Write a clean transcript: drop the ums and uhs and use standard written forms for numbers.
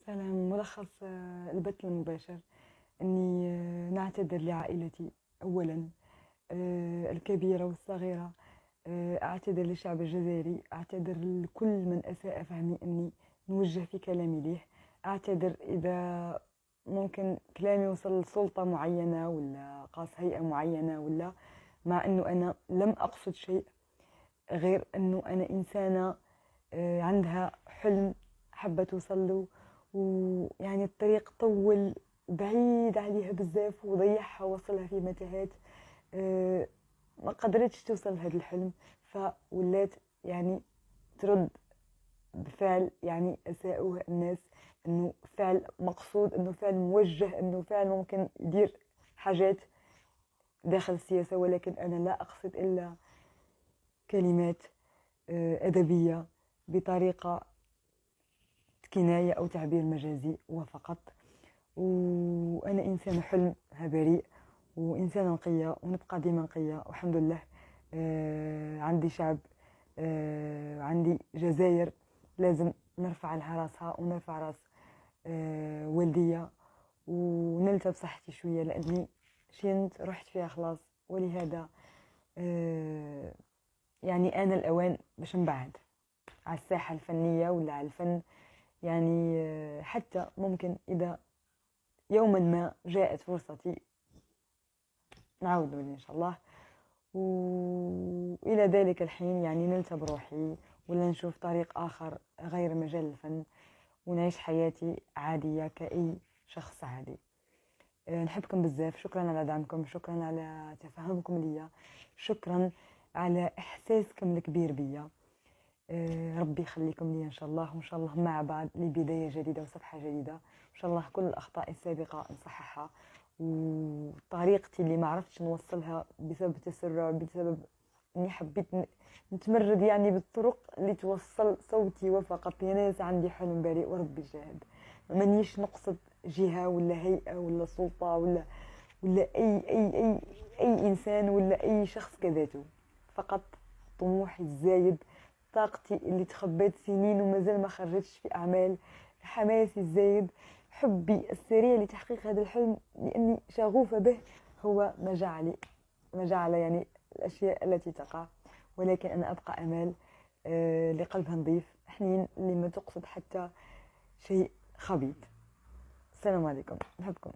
سلام. ملخص البث المباشر أني نعتذر لعائلتي أولا، الكبيرة والصغيرة. أعتذر للشعب الجزائري، أعتذر لكل من أساء فهمي، أني نوجه في كلامي ليه. أعتذر إذا ممكن كلامي وصل لسلطة معينة ولا قاس هيئة معينة، ولا مع أنه أنا لم أقصد شيء غير أنه أنا إنسانة عندها حلم حابة توصل له، ويعني الطريق طول بعيد عليها بزاف وضيعها ووصلها في متاهات. ما قدرتش توصل لهذا الحلم، فولات يعني ترد بفعل يعني أساءوه الناس، انه فعل مقصود، انه فعل موجه، انه فعل ممكن يدير حاجات داخل السياسة، ولكن انا لا اقصد الا كلمات أدبية بطريقة كناية أو تعبير مجازي وفقط. وأنا إنسانة حلمها بريء، وإنسانة نقية، ونبقى ديما نقية والحمد لله. عندي شعب، عندي جزائر لازم نرفع لها راسها ونرفع راس والدية، ونلتى بصحتي شوية لأني شينت رحت فيها خلاص. ولهذا يعني آن الأوان باش نبعد على الساحة الفنية ولا على الفن. يعني حتى ممكن إذا يوما ما جاءت فرصتي نعود إن شاء الله، وإلى ذلك الحين يعني نلتى بروحي ولا نشوف طريق آخر غير مجال الفن، ونعيش حياتي عادية كأي شخص عادي. نحبكم بزاف، شكرا على دعمكم، شكرا على تفهمكم ليا، شكرا على إحساسكم الكبير بيا. ربي يخليكم لي إن شاء الله، وإن شاء الله مع بعض لبداية جديدة وصفحة جديدة. إن شاء الله كل الأخطاء السابقة نصححها، وطريقتي اللي ما عرفتش نوصلها بسبب التسرع، بسبب إني حبيت نتمرد يعني بالطرق اللي توصل صوتي وفقط. يا ناس عندي حلم بريء وربي شاهد، مانيش نقصد جهة ولا هيئة ولا سلطة ولا أي إنسان ولا أي شخص كذاته، فقط طموحي الزايد، طاقتي اللي تخبيت سنين ومازال ما خرجتش في أعمال، حماسي الزايد، حبي السريع لتحقيق هذا الحلم لأني شغوفة به، هو ما جعل يعني الأشياء التي تقع. ولكن أنا أبقى أمال لقلبها نظيف حنين، اللي ما تقصد حتى شيء خبيث. السلام عليكم، نحبكم.